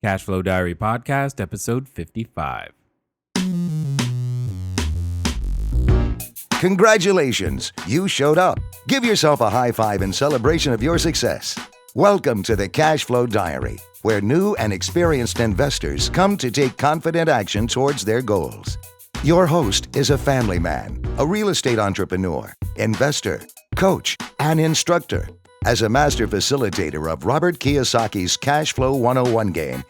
Cashflow Diary Podcast, episode 55. Congratulations, you showed up. Give yourself a high five in celebration of your success. Welcome to the Cashflow Diary, where new and experienced investors come to take confident action towards their goals. Your host is a family man, a real estate entrepreneur, investor, coach, and instructor. As a master facilitator of Robert Kiyosaki's Cashflow 101 game,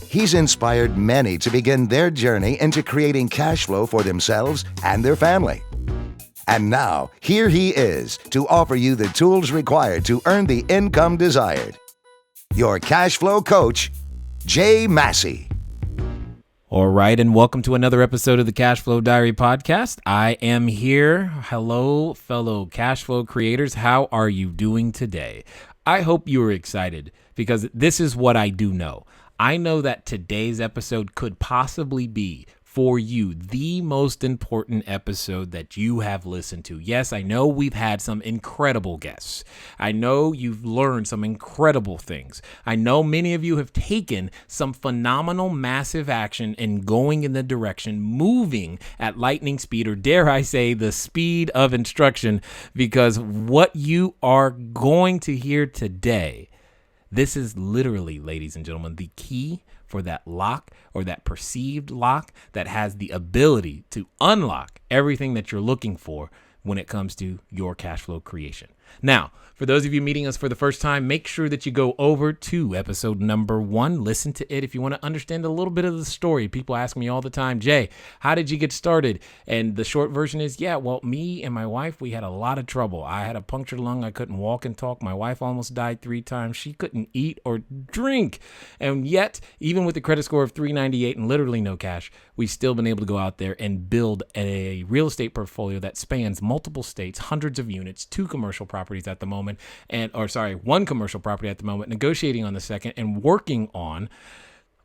he's inspired many to begin their journey into creating cash flow for themselves and their family. And now, here he is to offer you the tools required to earn the income desired. Your cash flow coach, Jay Massey. All right, and welcome to another episode of the Cashflow Diary Podcast. I am here. Hello, fellow cashflow creators. How are you doing today? I hope you are excited because this is what I do know. I know that today's episode could possibly be, for you, the most important episode that you have listened to. Yes, I know we've had some incredible guests. I know you've learned some incredible things. I know many of you have taken some phenomenal, massive action in going in the direction, moving at lightning speed, or dare I say, the speed of instruction, because what you are going to hear today, this is literally, ladies and gentlemen, the key for that lock or that perceived lock that has the ability to unlock everything that you're looking for when it comes to your cash flow creation. Now, for those of you meeting us for the first time, make sure that you go over to episode number 1. Listen to it if you want to understand a little bit of the story. People ask me all the time, Jay, how did you get started? And the short version is, me and my wife, we had a lot of trouble. I had a punctured lung. I couldn't walk and talk. My wife almost died 3 times. She couldn't eat or drink. And yet, even with a credit score of 398 and literally no cash, we've still been able to go out there and build a real estate portfolio that spans multiple states, hundreds of units, 2 commercial properties at the moment, one commercial property at the moment, negotiating on the second, and working on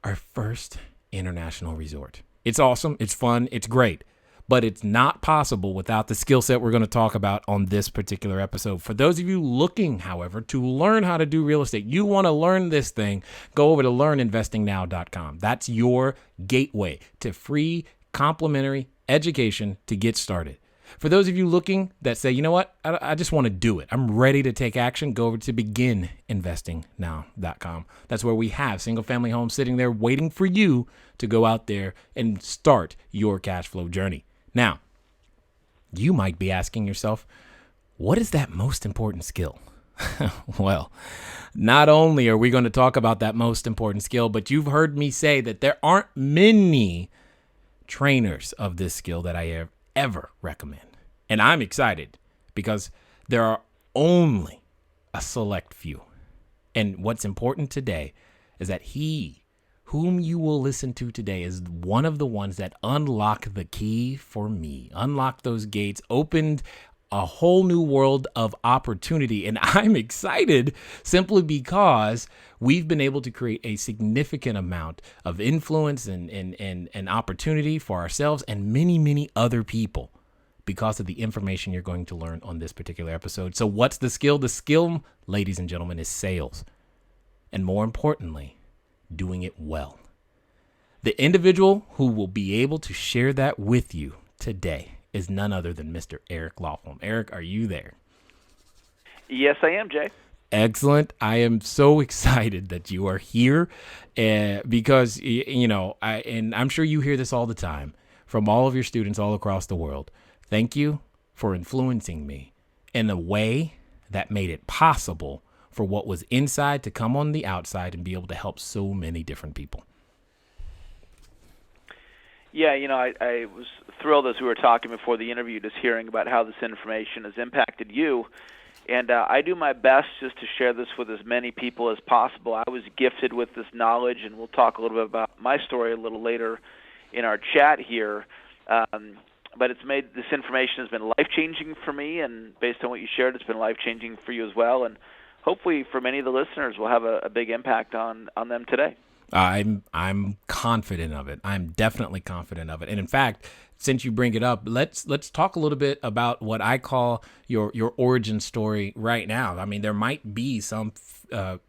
our first international resort. It's awesome. It's fun. It's great. But it's not possible without the skill set we're going to talk about on this particular episode. For those of you looking, however, to learn how to do real estate, you want to learn this thing, go over to learninvestingnow.com. That's your gateway to free, complimentary education to get started. For those of you looking that say, you know what, I just want to do it, I'm ready to take action, go over to begininvestingnow.com. That's where we have single family homes sitting there waiting for you to go out there and start your cash flow journey. Now, you might be asking yourself, what is that most important skill? Well, not only are we going to talk about that most important skill, but you've heard me say that there aren't many trainers of this skill that I have ever recommend. And I'm excited because there are only a select few. And what's important today is that he whom you will listen to today is one of the ones that unlocked the key for me, unlocked those gates, opened a whole new world of opportunity. And I'm excited simply because we've been able to create a significant amount of influence and opportunity for ourselves and many, many other people because of the information you're going to learn on this particular episode. So what's the skill? The skill, ladies and gentlemen, is sales. And more importantly, doing it well. The individual who will be able to share that with you today is none other than Mr. Eric Lofholm. Eric, are you there? Yes, I am, Jay. Excellent. I am so excited that you are here because, I'm sure you hear this all the time from all of your students all across the world. Thank you for influencing me in a way that made it possible for what was inside to come on the outside and be able to help so many different people. Yeah, I was thrilled as we were talking before the interview, just hearing about how this information has impacted you. And I do my best just to share this with as many people as possible. I was gifted with this knowledge, and we'll talk a little bit about my story a little later in our chat here. But this information has been life-changing for me, and based on what you shared, it's been life-changing for you as well. And hopefully for many of the listeners, we'll have a big impact on them today. I'm confident of it. I'm definitely confident of it. And in fact, since you bring it up, let's talk a little bit about what I call your origin story right now. I mean, there might be some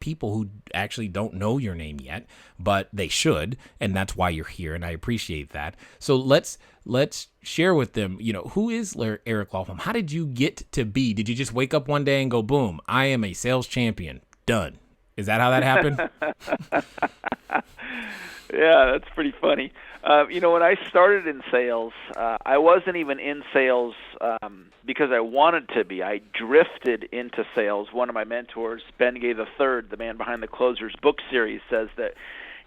people who actually don't know your name yet, but they should, and that's why you're here, and I appreciate that. So let's share with them, who is Eric Lofholm? How did you get to be? Did you just wake up one day and go, boom, I am a sales champion, done? Is that how that happened? Yeah, that's pretty funny. When I started in sales, I wasn't even in sales because I wanted to be. I drifted into sales. One of my mentors, Ben Gay III, the man behind the Closers book series, says that,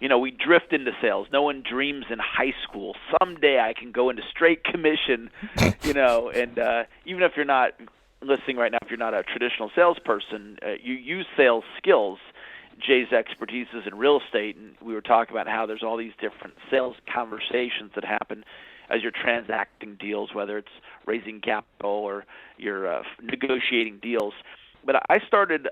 we drift into sales. No one dreams in high school, someday I can go into straight commission, and even if you're not listening right now, if you're not a traditional salesperson, you use sales skills. Jay's expertise is in real estate, and we were talking about how there's all these different sales conversations that happen as you're transacting deals, whether it's raising capital or you're negotiating deals. But I started,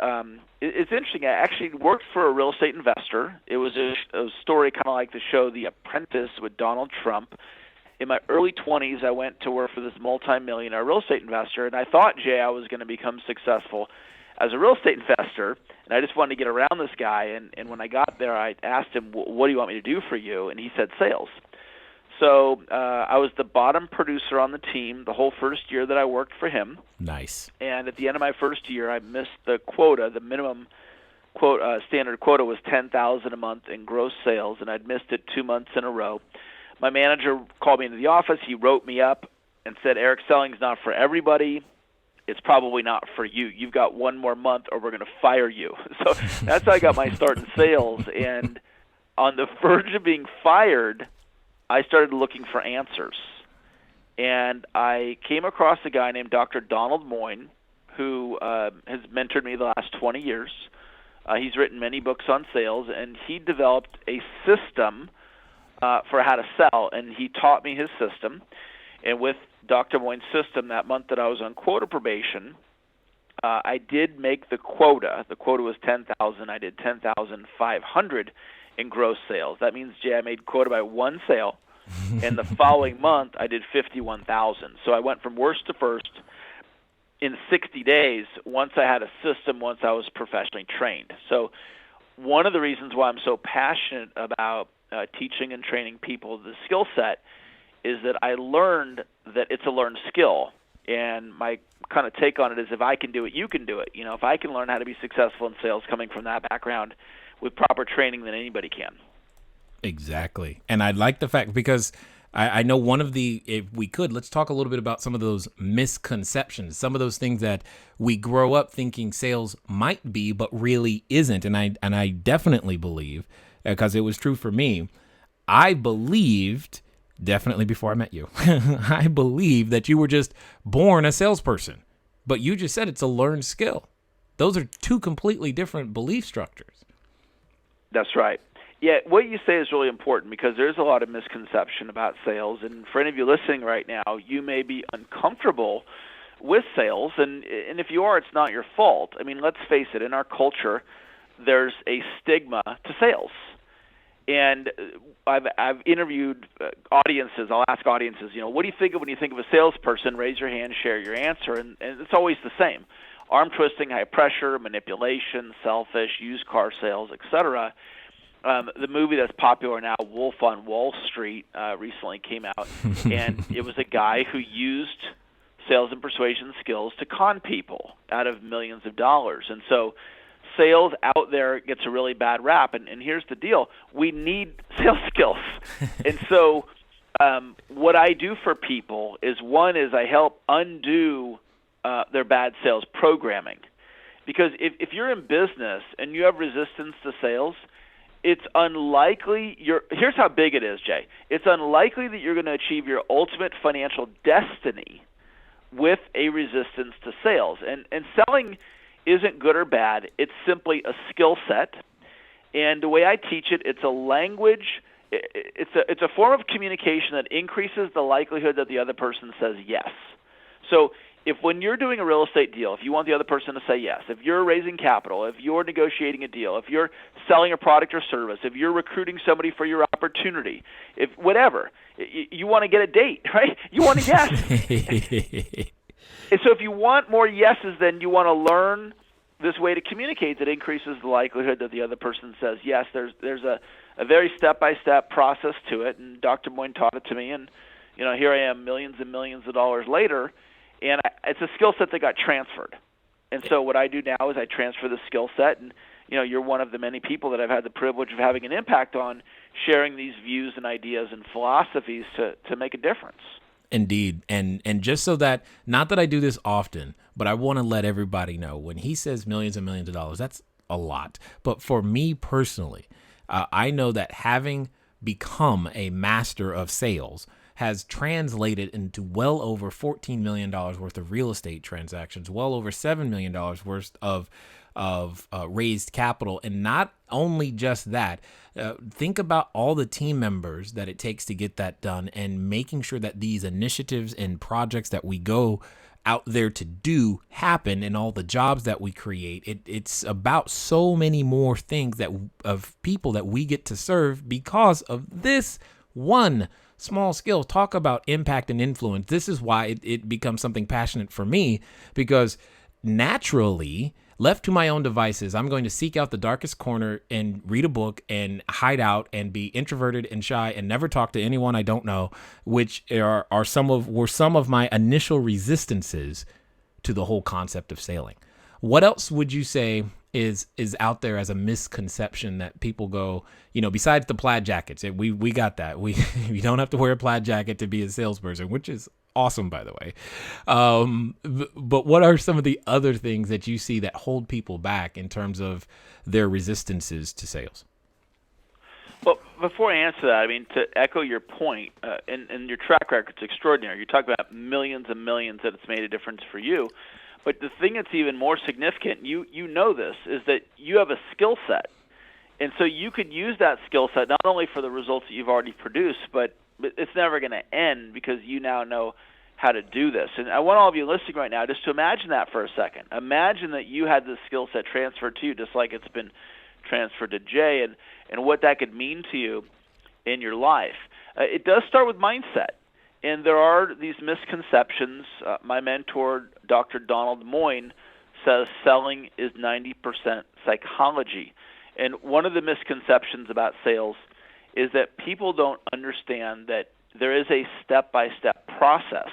it's interesting, I actually worked for a real estate investor. It was a story kind of like the show The Apprentice with Donald Trump. In my early 20s, I went to work for this multimillionaire real estate investor, and I thought, Jay, I was going to become successful as a real estate investor, and I just wanted to get around this guy. And when I got there, I asked him, what do you want me to do for you? And he said, sales. So I was the bottom producer on the team the whole first year that I worked for him. Nice. And at the end of my first year, I missed the quota. The minimum standard quota was $10,000 a month in gross sales, and I'd missed it 2 months in a row. My manager called me into the office. He wrote me up and said, Eric, selling's not for everybody. It's probably not for you. You've got one more month or we're going to fire you. So that's how I got my start in sales. And on the verge of being fired, I started looking for answers. And I came across a guy named Dr. Donald Moyne, who has mentored me the last 20 years. He's written many books on sales, and he developed a system for how to sell, and he taught me his system. And with Dr. Moyne's system, that month that I was on quota probation, I did make the quota. The quota was $10,000. I did $10,500 in gross sales. That means, Jay, I made quota by one sale, and the following month I did $51,000. So I went from worst to first in 60 days once I had a system, once I was professionally trained. So one of the reasons why I'm so passionate about teaching and training people the skill set is that I learned that it's a learned skill. And my kind of take on it is, if I can do it, you can do it. If I can learn how to be successful in sales coming from that background with proper training, then anybody can. Exactly. And I like the fact, because I know one of the, if we could, let's talk a little bit about some of those misconceptions, some of those things that we grow up thinking sales might be, but really isn't. And I definitely believe, because it was true for me, I believed, definitely before I met you, I believed that you were just born a salesperson, but you just said it's a learned skill. Those are two completely different belief structures. That's right. Yeah, what you say is really important, because there's a lot of misconception about sales. And for any of you listening right now, you may be uncomfortable with sales. And if you are, it's not your fault. I mean, let's face it, in our culture, there's a stigma to sales. And I've interviewed audiences. I'll ask audiences, what do you think of when you think of a salesperson? Raise your hand, share your answer, and it's always the same: arm twisting, high pressure, manipulation, selfish, used car sales, etc. The movie that's popular now, Wolf on Wall Street, recently came out, and it was a guy who used sales and persuasion skills to con people out of millions of dollars. And so sales out there gets a really bad rap, and here's the deal: we need sales skills. And so what I do for people is, one is I help undo their bad sales programming. Because if you're in business and you have resistance to sales, it's unlikely here's how big it is, Jay. It's unlikely that you're going to achieve your ultimate financial destiny with a resistance to sales. And selling isn't good or bad. It's simply a skill set. And the way I teach it, it's a language. It's a form of communication that increases the likelihood that the other person says yes. So if when you're doing a real estate deal, if you want the other person to say yes, if you're raising capital, if you're negotiating a deal, if you're selling a product or service, if you're recruiting somebody for your opportunity, if whatever, you want to get a date, right? You want a yes. And so if you want more yeses, then you want to learn this way to communicate that increases the likelihood that the other person says yes. There's a very step-by-step process to it, and Dr. Moyne taught it to me, and here I am millions and millions of dollars later, and it's a skill set that got transferred. And so what I do now is I transfer the skill set, and you're one of the many people that I've had the privilege of having an impact on, sharing these views and ideas and philosophies to make a difference. Indeed. And just so that, not that I do this often, but I want to let everybody know, when he says millions and millions of dollars, that's a lot. But for me personally, I know that having become a master of sales has translated into well over $14 million worth of real estate transactions, well over $7 million worth of raised capital. And not only just that, think about all the team members that it takes to get that done, and making sure that these initiatives and projects that we go out there to do happen, and all the jobs that we create. It's about so many more things of people that we get to serve because of this one small skill. Talk about impact and influence. This is why it becomes something passionate for me, because naturally, left to my own devices, I'm going to seek out the darkest corner and read a book and hide out and be introverted and shy and never talk to anyone I don't know, which were some of my initial resistances to the whole concept of sailing. What else would you say is out there as a misconception that people go, besides the plaid jackets? We got that. You don't have to wear a plaid jacket to be a salesperson, which is awesome, by the way. But what are some of the other things that you see that hold people back in terms of their resistances to sales? Well, before I answer that, to echo your point, and your track record's extraordinary. You talk about millions and millions that it's made a difference for you. But the thing that's even more significant, you know this, is that you have a skill set. And so you could use that skill set not only for the results that you've already produced, but it's never going to end, because you now know how to do this. And I want all of you listening right now just to imagine that for a second. Imagine that you had this skill set transferred to you, just like it's been transferred to Jay, and what that could mean to you in your life. It does start with mindset. And there are these misconceptions. My mentor, Dr. Donald Moyne, says selling is 90% psychology. And one of the misconceptions about sales is that people don't understand that there is a step-by-step process.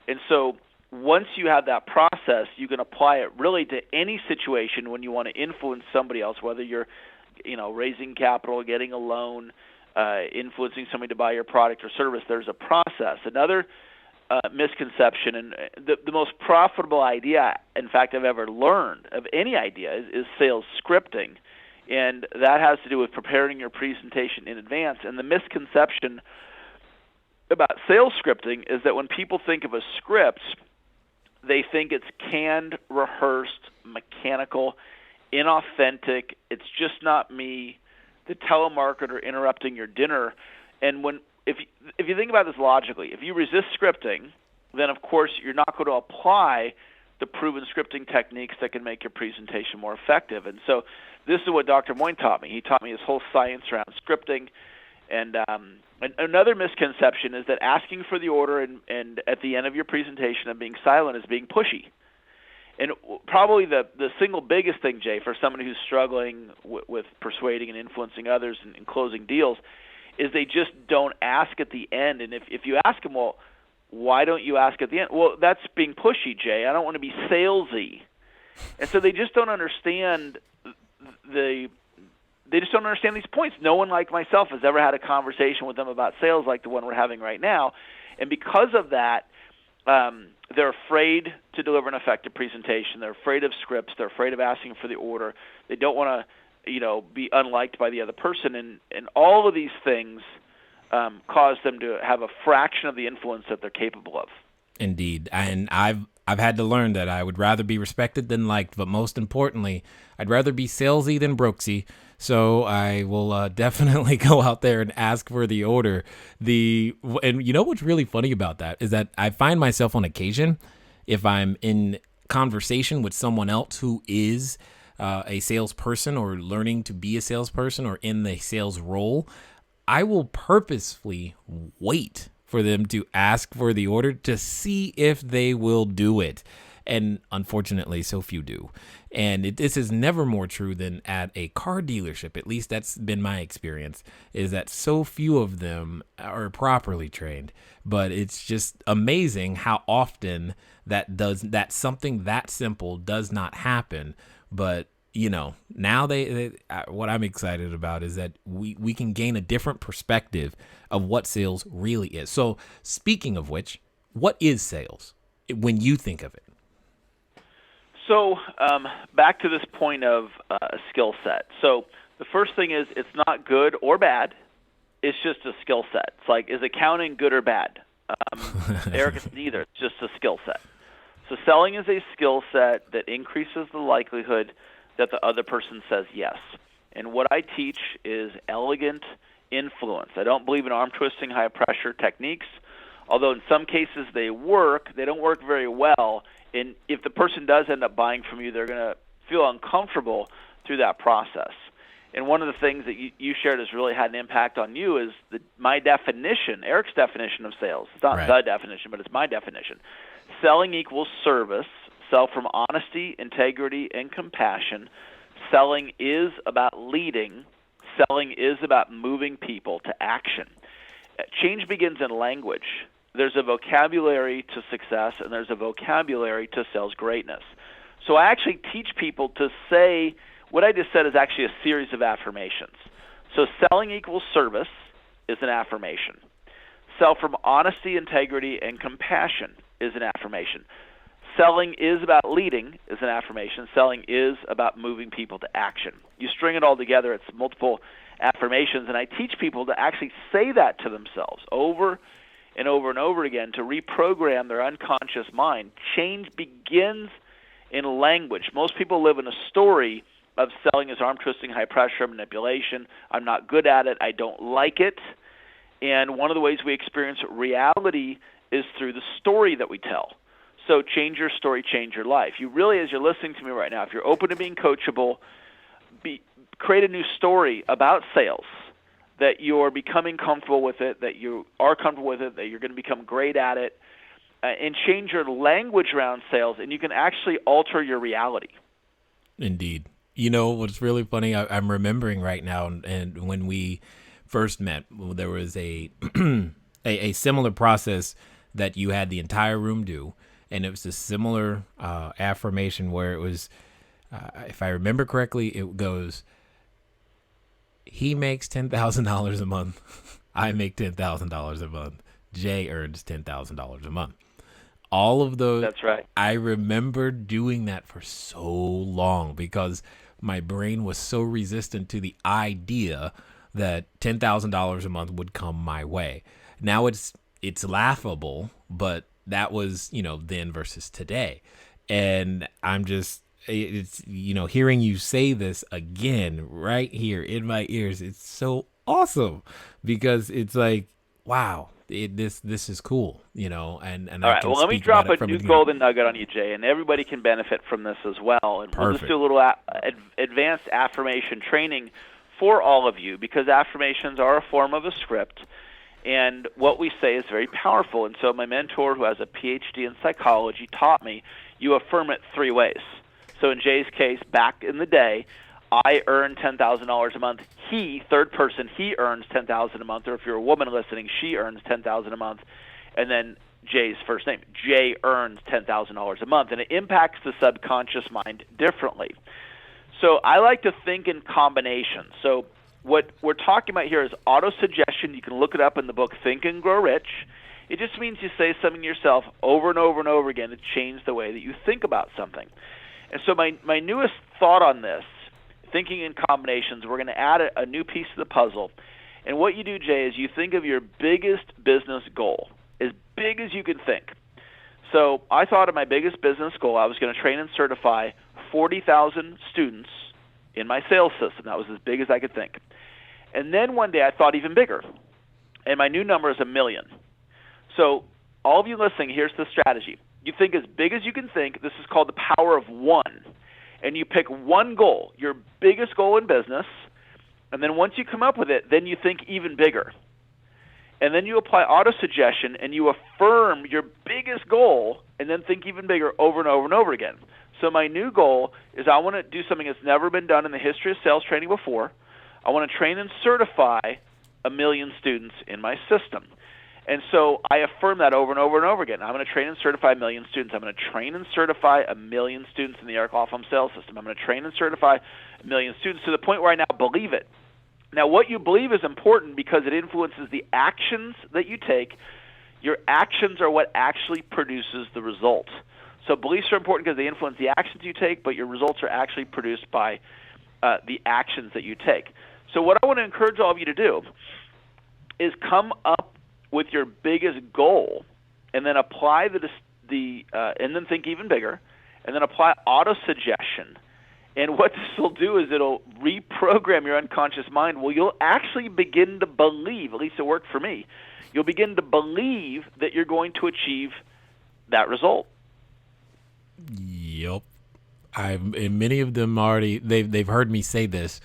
And so once you have that process, you can apply it really to any situation when you want to influence somebody else, whether you're raising capital, getting a loan, influencing somebody to buy your product or service. There's a process. Another misconception, and the most profitable idea, in fact, I've ever learned of any idea is sales scripting. And that has to do with preparing your presentation in advance. And the misconception about sales scripting is that when people think of a script, they think it's canned, rehearsed, mechanical, inauthentic. It's just not me, the telemarketer interrupting your dinner. And if you think about this logically, if you resist scripting, then of course you're not going to apply the proven scripting techniques that can make your presentation more effective. And so this is what Dr. Moyne taught me. He taught me his whole science around scripting. And another misconception is that asking for the order and at the end of your presentation and being silent is being pushy. And probably the single biggest thing, Jay, for somebody who's struggling with persuading and influencing others and closing deals is they just don't ask at the end. And if you ask them, well, why don't you ask at the end? Well, that's being pushy, Jay. I don't want to be salesy. And so they just don't understand they just don't understand these points. No one like myself has ever had a conversation with them about sales like the one we're having right now. And because of that, they're afraid to deliver an effective presentation. They're afraid of scripts. They're afraid of asking for the order. They don't want to, be unliked by the other person. And all of these things cause them to have a fraction of the influence that they're capable of. Indeed. And I've had to learn that I would rather be respected than liked, but most importantly, I'd rather be salesy than brokesy. So I will definitely go out there and ask for the order. And you know what's really funny about that is that I find myself on occasion If I'm in conversation with someone else who is a salesperson or learning to be a salesperson or in the sales role, I will purposefully wait for them to ask for the order to see if they will do it. And unfortunately, so few do. And this is never more true than at a car dealership. At least that's been my experience, is that so few of them are properly trained. But it's just amazing how often that something that simple does not happen. But now they what I'm excited about is that we can gain a different perspective of what sales really is. So speaking of which, what is sales when you think of it? So back to this point of skill set. So the first thing is it's not good or bad. It's just a skill set. It's like, is accounting good or bad? Eric, it's neither. It's just a skill set. So selling is a skill set that increases the likelihood that the other person says yes. And what I teach is elegant influence. I don't believe in arm-twisting, high-pressure techniques, although in some cases they work. They don't work very well. And if the person does end up buying from you, they're going to feel uncomfortable through that process. And one of the things that you shared has really had an impact on you is my definition, Eric's definition of sales. It's not the definition, but it's my definition. Selling equals service. Sell from honesty, integrity, and compassion. Selling is about leading. Selling is about moving people to action. Change begins in language. There's a vocabulary to success, and there's a vocabulary to sales greatness. So I actually teach people to say what I just said is actually a series of affirmations. So selling equals service is an affirmation. Sell from honesty, integrity, and compassion is an affirmation. Selling is about leading is an affirmation. Selling is about moving people to action. You string it all together, it's multiple affirmations, and I teach people to actually say that to themselves over and over and over again to reprogram their unconscious mind. Change begins in language. Most people live in a story of selling as arm-twisting, high-pressure manipulation. I'm not good at it. I don't like it. And one of the ways we experience reality is through the story that we tell. So change your story, change your life. You really, as you're listening to me right now, if you're open to being coachable, create a new story about sales, that you're becoming comfortable with it, that you are comfortable with it, that you're going to become great at it, and change your language around sales, and you can actually alter your reality. Indeed. You know, what's really funny, I'm remembering right now, and when we first met, there was a a similar process that you had the entire room do, and it was a similar affirmation where it was, if I remember correctly, it goes, he makes $10,000 a month. I make $10,000 a month. Jay earns $10,000 a month. All of those. That's right. I remember doing that for so long because my brain was so resistant to the idea that $10,000 a month would come my way. Now it's laughable, but that was, then versus today. And I'm just, it's, hearing you say this again right here in my ears, it's so awesome because it's like, wow, this is cool, and all right. Well, let me drop a new golden nugget on you, Jay, and everybody can benefit from this as well. And we'll just do a little advanced affirmation training for all of you because affirmations are a form of a script, and what we say is very powerful. And so my mentor, who has a PhD in psychology, taught me you affirm it three ways. So in Jay's case, back in the day, I earn $10,000 a month. He, third person, he earns $10,000 a month. Or if you're a woman listening, she earns $10,000 a month. And then Jay's first name, Jay earns $10,000 a month. And it impacts the subconscious mind differently. So I like to think in combinations. So what we're talking about here is auto-suggestion. You can look it up in the book Think and Grow Rich. It just means you say something to yourself over and over and over again to change the way that you think about something. And so my newest thought on this, thinking in combinations, we're going to add a new piece to the puzzle. And what you do, Jay, is you think of your biggest business goal, as big as you can think. So I thought of my biggest business goal. I was going to train and certify 40,000 students in my sales system. That was as big as I could think. And then one day I thought even bigger. And my new number is 1 million. So all of you listening, here's the strategy. You think as big as you can think. This is called the power of one. And you pick one goal, your biggest goal in business, and then once you come up with it, then you think even bigger. And then you apply auto-suggestion, and you affirm your biggest goal, and then think even bigger over and over and over again. So my new goal is I want to do something that's never been done in the history of sales training before. I want to train and certify 1 million students in my system. And so I affirm that over and over and over again. I'm going to train and certify 1 million students. I'm going to train and certify 1 million students in the Eric Lofholm sales system. I'm going to train and certify 1 million students to the point where I now believe it. Now, what you believe is important because it influences the actions that you take. Your actions are what actually produces the results. So beliefs are important because they influence the actions you take, but your results are actually produced by the actions that you take. So what I want to encourage all of you to do is come up with your biggest goal, and then apply and then think even bigger, and then apply auto-suggestion. And what this will do is it'll reprogram your unconscious mind. Well, you'll actually begin to believe, at least it worked for me, you'll begin to believe that you're going to achieve that result. Yep. And many of them already, they've heard me say this,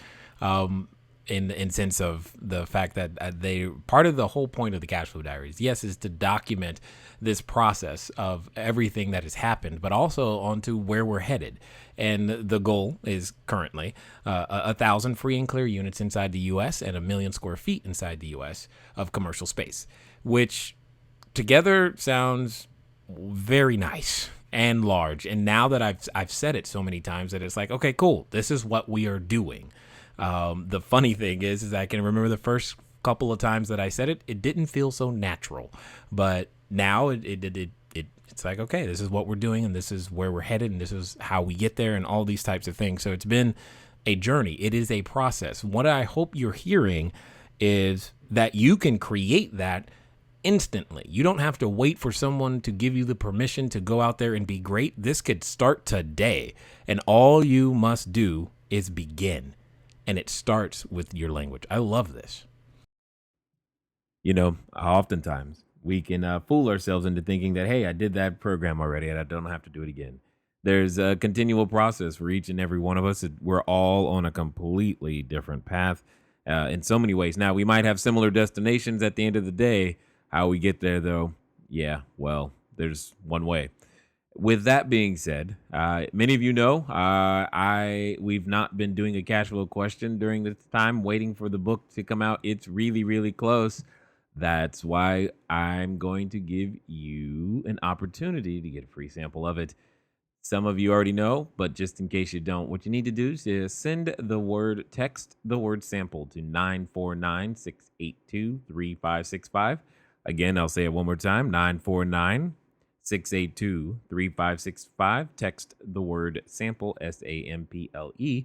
in sense of the fact that they, part of the whole point of the Cashflow Diaries, yes, is to document this process of everything that has happened, but also onto where we're headed. And the goal is currently 1,000 free and clear units inside the U.S. and 1 million square feet inside the U.S. of commercial space, which together sounds very nice and large. And now that I've said it so many times that it's like, okay, cool, this is what we are doing. The funny thing is I can remember the first couple of times that I said it, it didn't feel so natural, but now it's like, okay, this is what we're doing, and this is where we're headed, and this is how we get there, and all these types of things. So it's been a journey. It is a process. What I hope you're hearing is that you can create that instantly. You don't have to wait for someone to give you the permission to go out there and be great. This could start today, and all you must do is begin. And it starts with your language. I love this. You know, oftentimes we can fool ourselves into thinking that, hey, I did that program already and I don't have to do it again. There's a continual process for each and every one of us. We're all on a completely different path in so many ways. Now, we might have similar destinations at the end of the day. How we get there, though, yeah, well, there's one way. With that being said, many of you know we've not been doing a cash flow question during this time, waiting for the book to come out. It's really, really close. That's why I'm going to give you an opportunity to get a free sample of it. Some of you already know, but just in case you don't, what you need to do is text the word sample to 949-682-3565. Again, I'll say it one more time, 949-682-3565. Text the word sample, SAMPLE,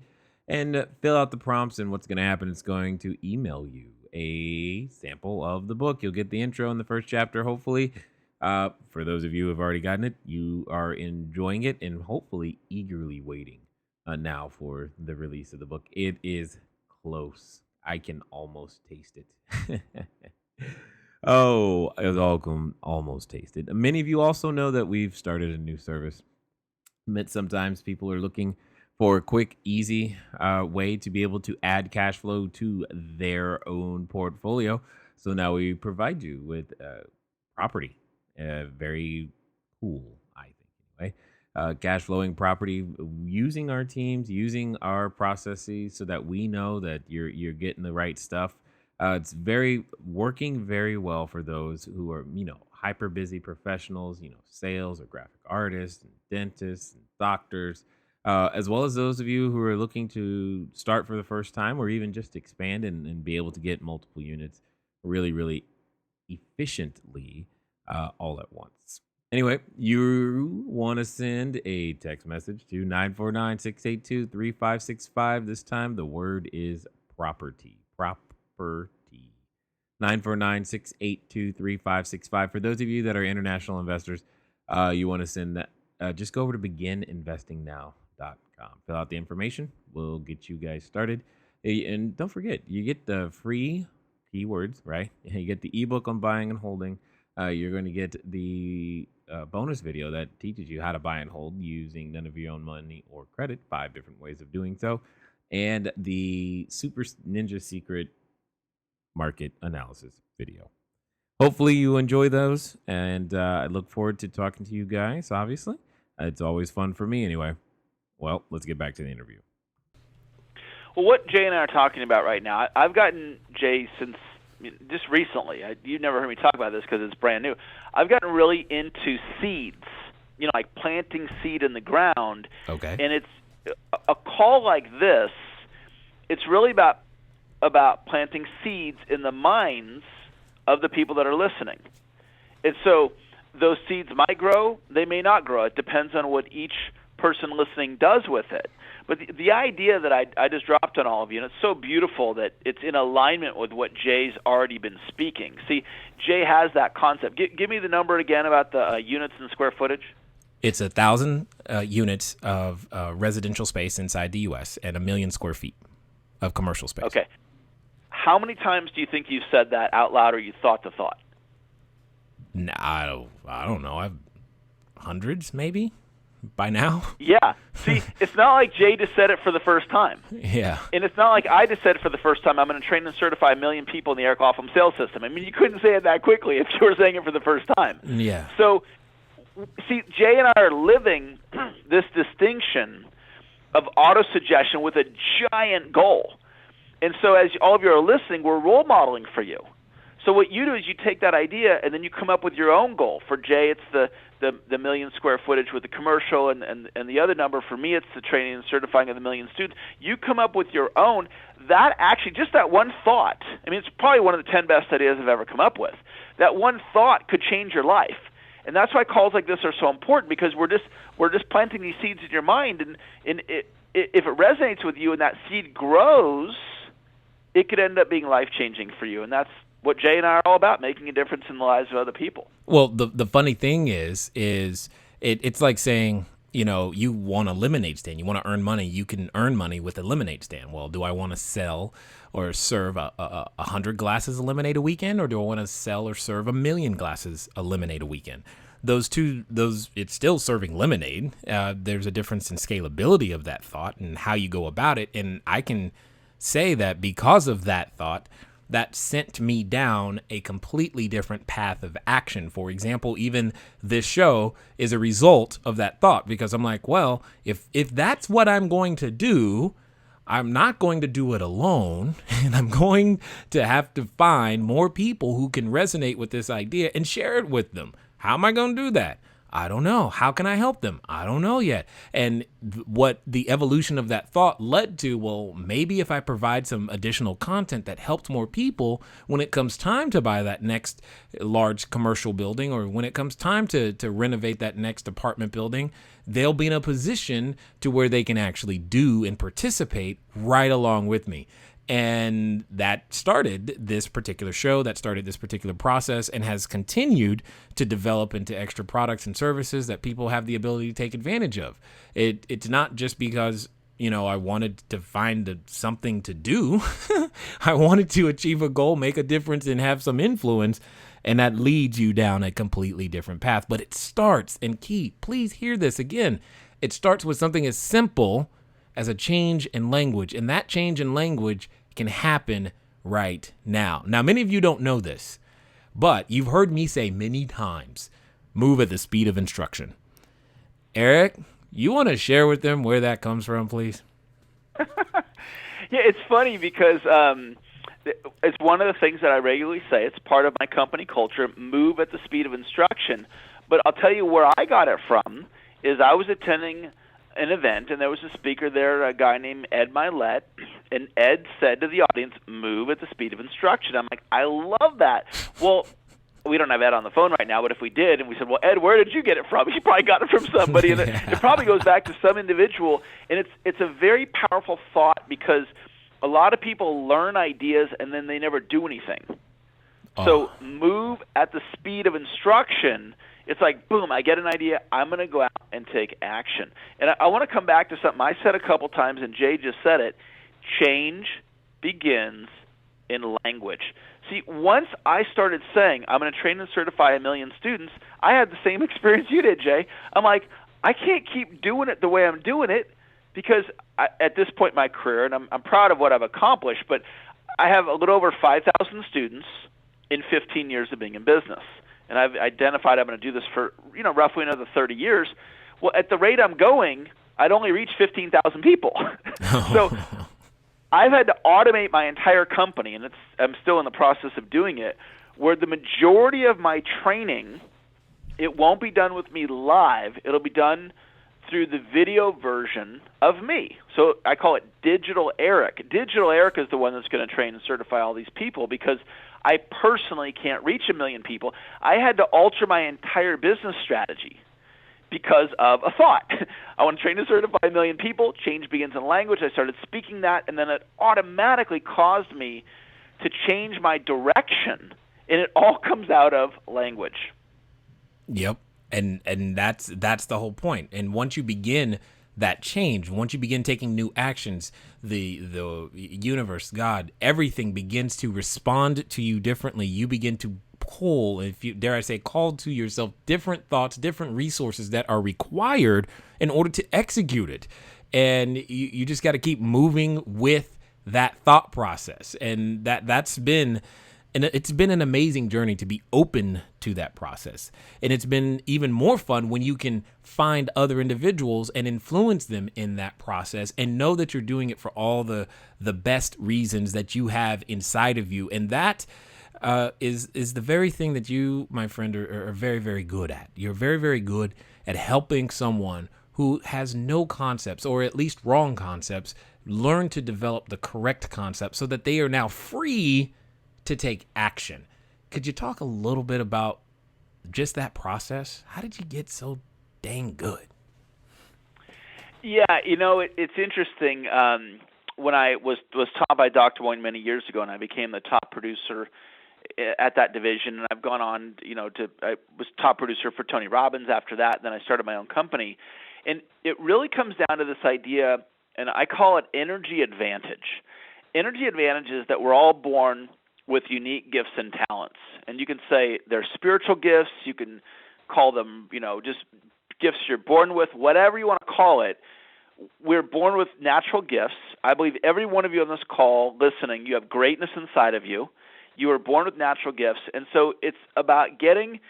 and fill out the prompts. And what's going to happen is going to email you a sample of the book. You'll get the intro in the first chapter, hopefully. For those of you who have already gotten it, you are enjoying it and hopefully eagerly waiting now for the release of the book. It is close. I can almost taste it. Oh, it was almost tasted. Many of you also know that we've started a new service. Sometimes people are looking for a quick, easy way to be able to add cash flow to their own portfolio. So now we provide you with property. Very cool, I think, anyway. Cash flowing property using our teams, using our processes so that we know that you're getting the right stuff. It's working very well for those who are, hyper busy professionals, sales or graphic artists and dentists and doctors, as well as those of you who are looking to start for the first time or even just expand and be able to get multiple units really, really efficiently all at once. Anyway, you want to send a text message to 949-682-3565. This time the word is property. 949-682-3565. For those of you that are international investors, you want to send that. Just go over to begininvestingnow.com. Fill out the information. We'll get you guys started. And don't forget, you get the free keywords, right? You get the ebook on buying and holding, You're going to get the bonus video that teaches you how to buy and hold using none of your own money or credit, 5 different ways of doing so, and the Super Ninja Secret market analysis video. Hopefully you enjoy those, and I look forward to talking to you guys, obviously. It's always fun for me anyway. Well, let's get back to the interview. Well, what Jay and I are talking about right now, I've gotten Jay since just recently. You've never heard me talk about this because it's brand new. I've gotten really into seeds, like planting seed in the ground. Okay. And it's a call like this, it's really about planting seeds in the minds of the people that are listening. And so those seeds might grow, they may not grow. It depends on what each person listening does with it. But the idea that I just dropped on all of you, and it's so beautiful that it's in alignment with what Jay's already been speaking. See, Jay has that concept. Give me the number again about the units and square footage. It's 1,000 units of residential space inside the U.S. and 1 million square feet of commercial space. Okay. How many times do you think you've said that out loud or you thought the thought? No, I don't know. I've hundreds maybe by now. Yeah. See, it's not like Jay just said it for the first time. Yeah. And it's not like I just said it for the first time. I'm going to train and certify 1 million people in the Eric Lofholm sales system. I mean, you couldn't say it that quickly if you were saying it for the first time. Yeah. So, see, Jay and I are living this distinction of auto-suggestion with a giant goal. And so as all of you are listening, we're role modeling for you. So what you do is you take that idea and then you come up with your own goal. For Jay, it's the 1 million square footage with the commercial, and the other number for me, it's the training and certifying of the 1 million students. You come up with your own. That actually, just that one thought, I mean, it's probably one of the 10 best ideas I've ever come up with. That one thought could change your life. And that's why calls like this are so important, because we're just planting these seeds in your mind, and if it resonates with you and that seed grows, it could end up being life-changing for you. And that's what Jay and I are all about, making a difference in the lives of other people. Well, the funny thing is it's like saying, you want a lemonade stand. You want to earn money. You can earn money with a lemonade stand. Well, do I want to sell or serve 100 glasses of lemonade a weekend, or do I want to sell or serve 1 million glasses of lemonade a weekend? It's still serving lemonade. There's a difference in scalability of that thought and how you go about it. And I can say that because of that thought, that sent me down a completely different path of action. For example, even this show is a result of that thought, because I'm like, well, if that's what I'm going to do, I'm not going to do it alone, and I'm going to have to find more people who can resonate with this idea and share it with them. How am I going to do that? I don't know. How can I help them? I don't know yet. And what the evolution of that thought led to, well, maybe if I provide some additional content that helped more people when it comes time to buy that next large commercial building, or when it comes time to renovate that next apartment building, they'll be in a position to where they can actually do and participate right along with me. And that started this particular show, that started this particular process, and has continued to develop into extra products and services that people have the ability to take advantage of. It's not just because, I wanted to find something to do. I wanted to achieve a goal, make a difference, and have some influence. And that leads you down a completely different path. But it starts, and please hear this again, it starts with something as simple as a change in language. And that change in language can happen right now. Now, many of you don't know this, but you've heard me say many times, move at the speed of instruction. Eric, you want to share with them where that comes from, please? Yeah, it's funny because it's one of the things that I regularly say. It's part of my company culture, move at the speed of instruction. But I'll tell you where I got it from is I was attending an event, and there was a speaker there, a guy named Ed Milet, and Ed said to the audience, move at the speed of instruction. I'm like, I love that. Well, we don't have Ed on the phone right now, but if we did, and we said, well, Ed, where did you get it from? He probably got it from somebody, and it probably goes back to some individual, and it's a very powerful thought, because a lot of people learn ideas and then they never do anything. So move at the speed of instruction. It's like, boom, I get an idea, I'm going to go out and take action. And I want to come back to something I said a couple times, and Jay just said it. Change begins in language. See, once I started saying, I'm going to train and certify 1 million students, I had the same experience you did, Jay. I'm like, I can't keep doing it the way I'm doing it because at this point in my career, and I'm proud of what I've accomplished, but I have a little over 5,000 students in 15 years of being in business. And I've identified I'm going to do this for, roughly another 30 years. Well, at the rate I'm going, I'd only reach 15,000 people. So I've had to automate my entire company, and I'm still in the process of doing it, where the majority of my training, it won't be done with me live. It'll be done through the video version of me. So I call it Digital Eric. Digital Eric is the one that's going to train and certify all these people because I personally can't reach 1 million people. I had to alter my entire business strategy because of a thought. I want to train and certify 1 million people. Change begins in language. I started speaking that, and then it automatically caused me to change my direction, and it all comes out of language. Yep. And that's the whole point. And once you begin that change, once you begin taking new actions, the universe, God, everything begins to respond to you differently. You begin to pull, if you dare I say, call to yourself different thoughts, different resources that are required in order to execute it. And you just got to keep moving with that thought process. And that's been... And it's been an amazing journey to be open to that process. And it's been even more fun when you can find other individuals and influence them in that process and know that you're doing it for all the best reasons that you have inside of you. And that is the very thing that you, my friend, are very, very good at. You're very, very good at helping someone who has no concepts, or at least wrong concepts, learn to develop the correct concepts so that they are now free to take action. Could you talk a little bit about just that process? How did you get so dang good? Yeah, it's interesting. When I was taught by Dr. Boyne many years ago, and I became the top producer at that division, and I've gone on, I was top producer for Tony Robbins after that, and then I started my own company. And it really comes down to this idea, and I call it energy advantage. Energy advantage is that we're all born with unique gifts and talents. And you can say they're spiritual gifts, you can call them, just gifts you're born with, whatever you want to call it. We're born with natural gifts. I believe every one of you on this call listening, you have greatness inside of you. You are born with natural gifts. And so it's about getting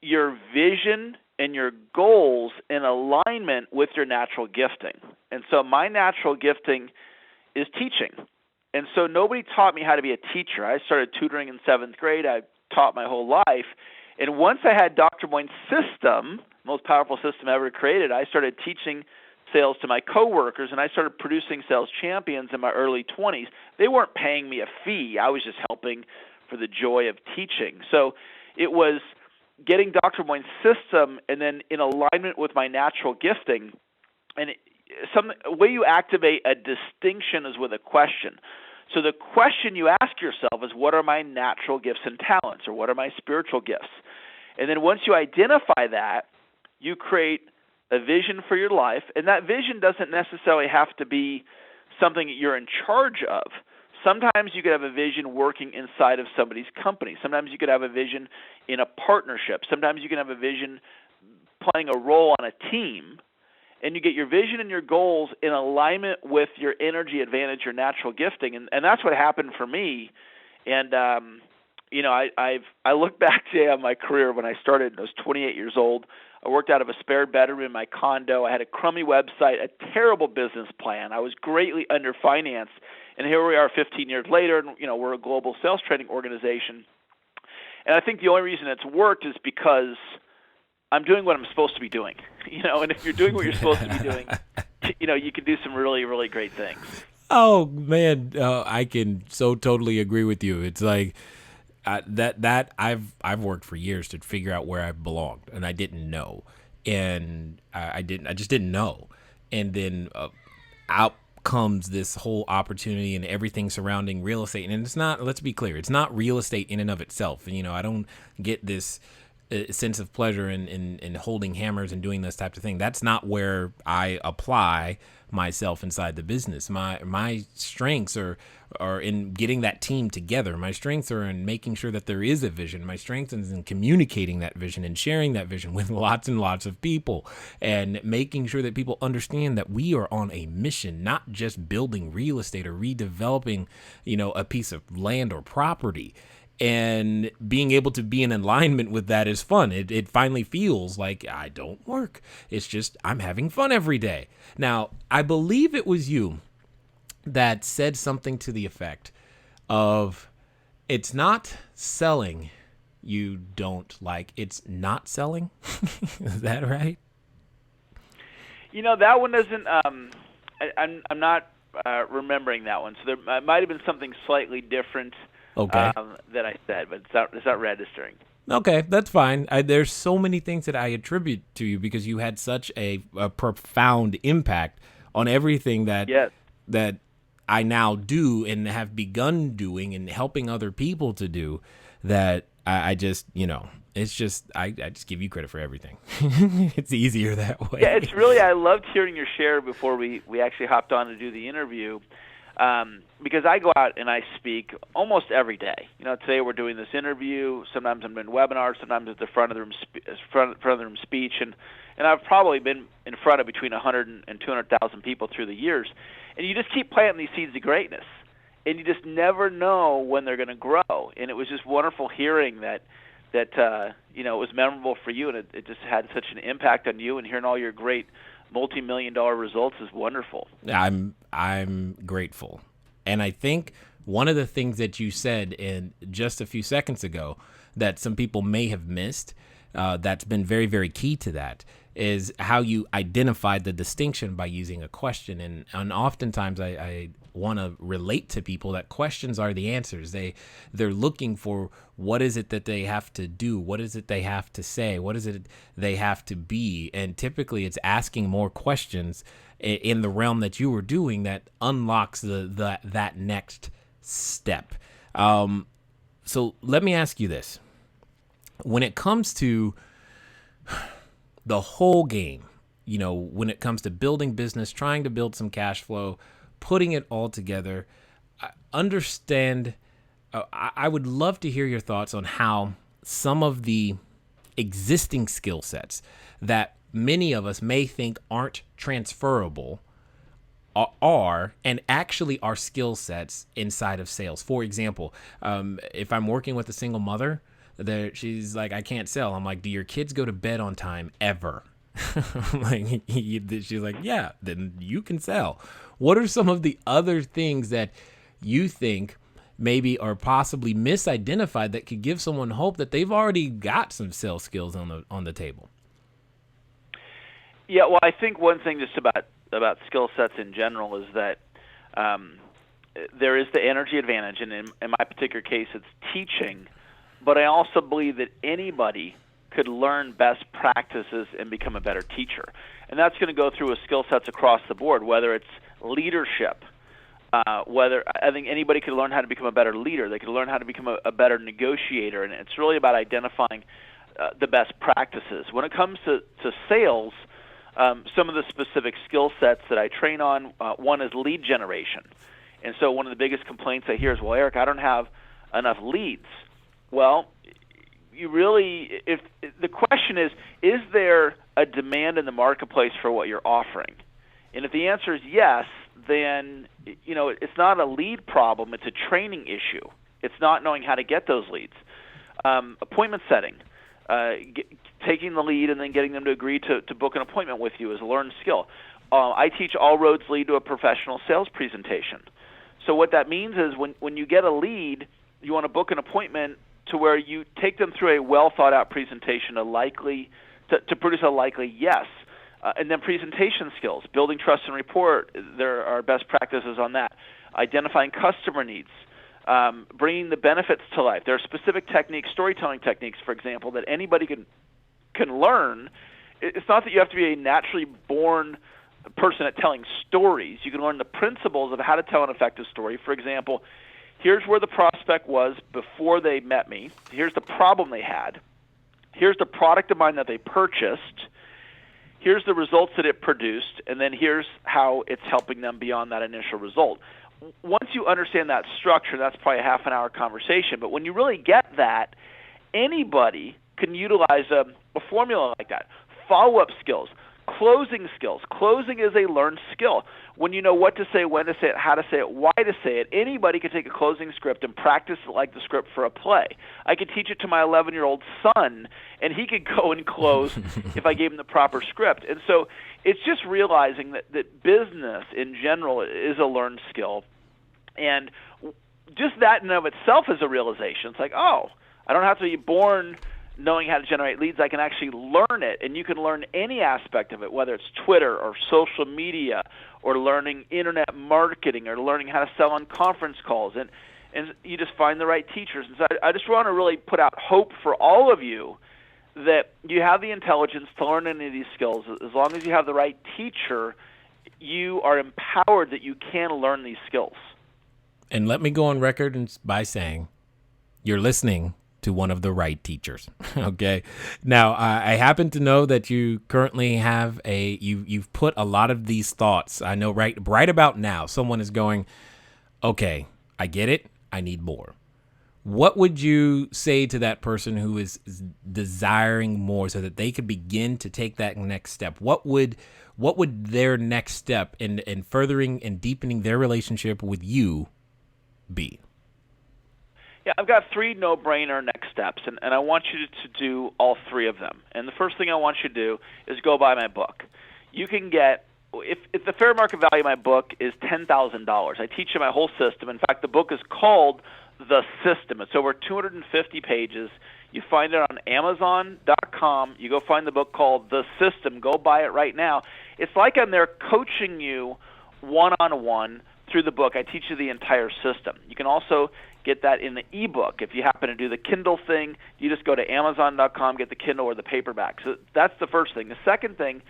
your vision and your goals in alignment with your natural gifting. And so my natural gifting is teaching. And so nobody taught me how to be a teacher. I started tutoring in 7th grade. I taught my whole life. And once I had Dr. Boyne's system, most powerful system ever created, I started teaching sales to my coworkers, and I started producing sales champions in my early 20s. They weren't paying me a fee. I was just helping for the joy of teaching. So it was getting Dr. Boyne's system and then in alignment with my natural gifting. And a way you activate a distinction is with a question. So the question you ask yourself is, what are my natural gifts and talents, or what are my spiritual gifts? And then once you identify that, you create a vision for your life, and that vision doesn't necessarily have to be something you're in charge of. Sometimes you could have a vision working inside of somebody's company. Sometimes you could have a vision in a partnership. Sometimes you can have a vision playing a role on a team. And you get your vision and your goals in alignment with your energy advantage, your natural gifting, and that's what happened for me. And I look back today on my career when I started. I was 28 years old. I worked out of a spare bedroom in my condo. I had a crummy website, a terrible business plan. I was greatly underfinanced, and here we are 15 years later, and we're a global sales training organization. And I think the only reason it's worked is because I'm doing what I'm supposed to be doing, and if you're doing what you're supposed to be doing, you can do some really, really great things. Oh man, I can so totally agree with you. It's like that I've worked for years to figure out where I belonged, and I didn't know, and I just didn't know, and then out comes this whole opportunity and everything surrounding real estate. And it's not, let's be clear, it's not real estate in and of itself. And I don't get this sense of pleasure in holding hammers and doing this type of thing. That's not where I apply myself inside the business. My strengths are in getting that team together. My strengths are in making sure that there is a vision. My strengths is in communicating that vision and sharing that vision with lots and lots of people, and making sure that people understand that we are on a mission, not just building real estate or redeveloping, a piece of land or property. And being able to be in alignment with that is fun. It finally feels like I don't work. It's just I'm having fun every day. Now, I believe it was you that said something to the effect of, it's not selling you don't like, it's not selling. Is that right? That one doesn't. I'm not remembering that one. So there might have been something slightly different. Okay. That I said, but it's not registering. Okay, that's fine. There's so many things that I attribute to you because you had such a profound impact on everything that I now do and have begun doing and helping other people to do, that I just, it's just, I just give you credit for everything. It's easier that way. Yeah, it's really, I loved hearing your share before we actually hopped on to do the interview. Because I go out and I speak almost every day. Today we're doing this interview. Sometimes I'm doing webinars. Sometimes it's the front of the room speech, and I've probably been in front of between 100 and 200,000 people through the years. And you just keep planting these seeds of greatness, and you just never know when they're going to grow. And it was just wonderful hearing that it was memorable for you, and it just had such an impact on you. And hearing all your great multi-million-dollar results is wonderful. I'm grateful. And I think one of the things that you said in just a few seconds ago that some people may have missed, that's been very, very key to that, is how you identified the distinction by using a question. And oftentimes I want to relate to people that questions are the answers. They're looking for what is it that they have to do? What is it they have to say? What is it they have to be? And typically it's asking more questions in the realm that you were doing that unlocks that next step. So let me ask you this. When it comes to the whole game, when it comes to building business, trying to build some cash flow, putting it all together, I would love to hear your thoughts on how some of the existing skill sets that many of us may think aren't transferable are and actually are skill sets inside of sales. For example, if I'm working with a single mother, she's like, I can't sell. I'm like, do your kids go to bed on time ever? She's like, yeah, then you can sell. What are some of the other things that you think maybe are possibly misidentified that could give someone hope that they've already got some sales skills on the table? Yeah, well, I think one thing just about skill sets in general is that there is the energy advantage, and in my particular case, it's teaching. But I also believe that anybody could learn best practices and become a better teacher. And that's going to go through with skill sets across the board, whether it's leadership, whether I think anybody could learn how to become a better leader. They could learn how to become a better negotiator. And it's really about identifying the best practices. When it comes to sales, some of the specific skill sets that I train on, one is lead generation. And so one of the biggest complaints I hear is, well, Eric, I don't have enough leads. Well, if the question is there a demand in the marketplace for what you're offering? And if the answer is yes, then it's not a lead problem, it's a training issue. It's not knowing how to get those leads. Appointment setting, taking the lead and then getting them to agree to book an appointment with you is a learned skill. I teach all roads lead to a professional sales presentation. So what that means is when you get a lead, you want to book an appointment to where you take them through a well-thought-out presentation to produce a likely yes. And then presentation skills, building trust and rapport, there are best practices on that. Identifying customer needs, bringing the benefits to life. There are specific techniques, storytelling techniques, for example, that anybody can learn. It's not that you have to be a naturally born person at telling stories. You can learn the principles of how to tell an effective story. For example, here's where the prospect was before they met me. Here's the problem they had. Here's the product of mine that they purchased. Here's the results that it produced, and then here's how it's helping them beyond that initial result. Once you understand that structure, that's probably a half an hour conversation. But when you really get that, anybody can utilize a formula like that. Follow-up skills, closing skills. Closing is a learned skill. When you know what to say, when to say it, how to say it, why to say it, anybody can take a closing script and practice it like the script for a play. I could teach it to my 11-year-old son, and he could go and close if I gave him the proper script. And so it's just realizing that business in general is a learned skill. And just that in and of itself is a realization. It's like, oh, I don't have to be born knowing how to generate leads. I can actually learn it, and you can learn any aspect of it, whether it's Twitter or social media or learning internet marketing or learning how to sell on conference calls. And you just find the right teachers. And so I just want to really put out hope for all of you that you have the intelligence to learn any of these skills. As long as you have the right teacher, you are empowered that you can learn these skills. And let me go on record by saying you're listening to one of the right teachers. Okay. Now, I happen to know that you currently have you've put a lot of these thoughts. I know right about now, someone is going, okay, I get it. I need more. What would you say to that person who is desiring more so that they could begin to take that next step? What would their next step in furthering and deepening their relationship with you be? Yeah, I've got 3 no-brainer next steps, and I want you to do all 3 of them. And the first thing I want you to do is go buy my book. You can get, if the fair market value of my book is $10,000, I teach you my whole system. In fact, the book is called The System. It's over 250 pages. You find it on Amazon.com. You go find the book called The System. Go buy it right now. It's like I'm there coaching you one-on-one through the book. I teach you the entire system. You can also get that in the ebook. If you happen to do the Kindle thing, you just go to Amazon.com, get the Kindle or the paperback. So that's the first thing. The second thing,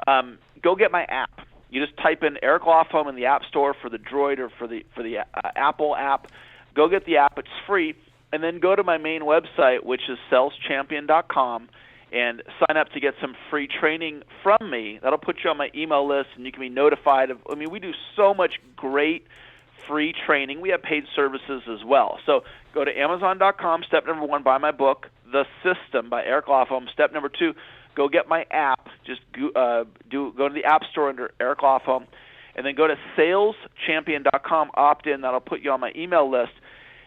go get my app. You just type in Eric Lofholm in the App Store for the Droid or for the Apple app. Go get the app. It's free. And then go to my main website, which is saleschampion.com, and sign up to get some free training from me. That'll put you on my email list, and you can be notified of. I mean, we do so much great free training. We have paid services as well. So go to Amazon.com. Step number 1, buy my book, The System by Eric Lofholm. Step number 2, go get my app. Just go to the App Store under Eric Lofholm, and then go to saleschampion.com. Opt in. That'll put you on my email list.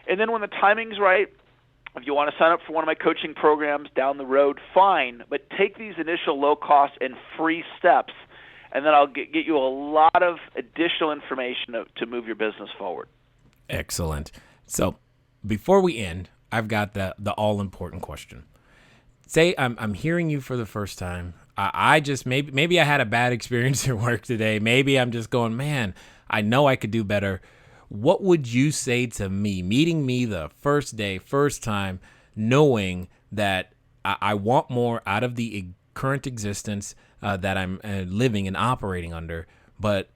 And then when the timing's right, if you want to sign up for one of my coaching programs down the road, fine. But take these initial low-cost and free steps, and then I'll get you a lot of additional information to move your business forward. Excellent. So before we end, I've got the all-important question. Say I'm hearing you for the first time. I just maybe I had a bad experience at work today. Maybe I'm just going, man, I know I could do better. What would you say to me, meeting me the first day, first time, knowing that I want more out of the current existence that I'm living and operating under, but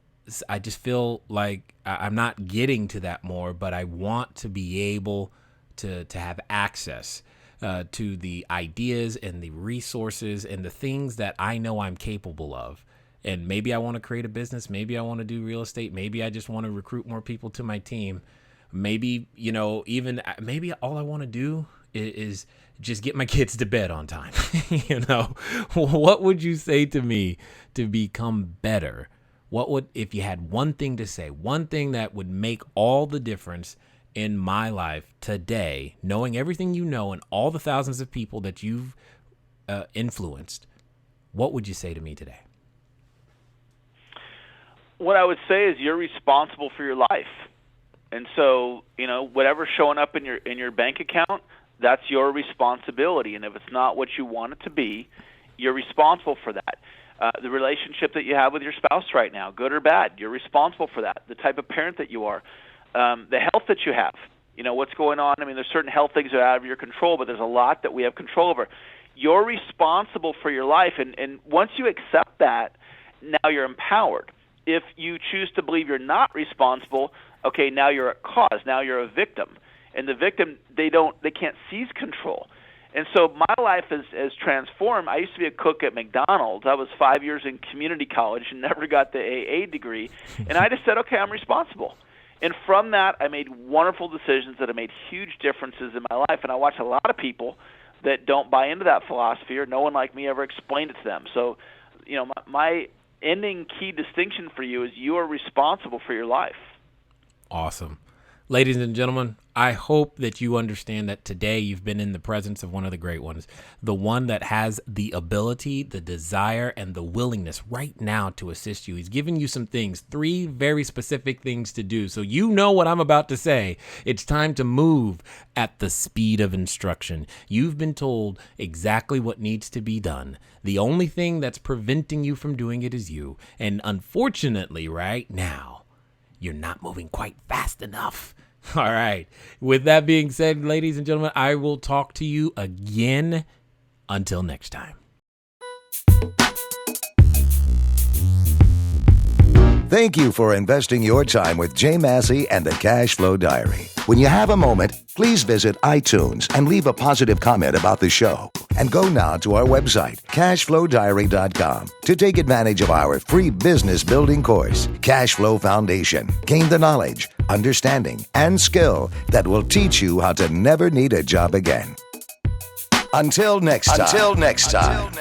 I just feel like I'm not getting to that more, but I want to be able to have access to the ideas and the resources and the things that I know I'm capable of. And maybe I want to create a business. Maybe I want to do real estate. Maybe I just want to recruit more people to my team. Maybe, maybe all I want to do is just get my kids to bed on time. What would you say to me to become better? If you had one thing to say, one thing that would make all the difference in my life today, knowing everything you know and all the thousands of people that you've influenced, what would you say to me today? What I would say is you're responsible for your life. And so, whatever's showing up in your bank account, that's your responsibility. And if it's not what you want it to be, you're responsible for that. The relationship that you have with your spouse right now, good or bad, you're responsible for that. The type of parent that you are, the health that you have, what's going on. I mean, there's certain health things that are out of your control, but there's a lot that we have control over. You're responsible for your life. And once you accept that, now you're empowered. If you choose to believe you're not responsible, okay, now you're at cause. Now you're a victim. And the victim, they can't seize control. And so my life has transformed. I used to be a cook at McDonald's. I was 5 years in community college and never got the AA degree. And I just said, okay, I'm responsible. And from that, I made wonderful decisions that have made huge differences in my life. And I watch a lot of people that don't buy into that philosophy, or no one like me ever explained it to them. So, my ending key distinction for you is you are responsible for your life. Awesome. Ladies and gentlemen, I hope that you understand that today you've been in the presence of one of the great ones, the one that has the ability, the desire, and the willingness right now to assist you. He's given you some things, 3 very specific things to do. So you know what I'm about to say. It's time to move at the speed of instruction. You've been told exactly what needs to be done. The only thing that's preventing you from doing it is you. And unfortunately, right now, you're not moving quite fast enough. All right. With that being said, ladies and gentlemen, I will talk to you again. Until next time. Thank you for investing your time with Jay Massey and the Cash Flow Diary. When you have a moment, please visit iTunes and leave a positive comment about the show. And go now to our website, CashFlowDiary.com, to take advantage of our free business building course, Cash Flow Foundation. Gain the knowledge, understanding, and skill that will teach you how to never need a job again. Until next time.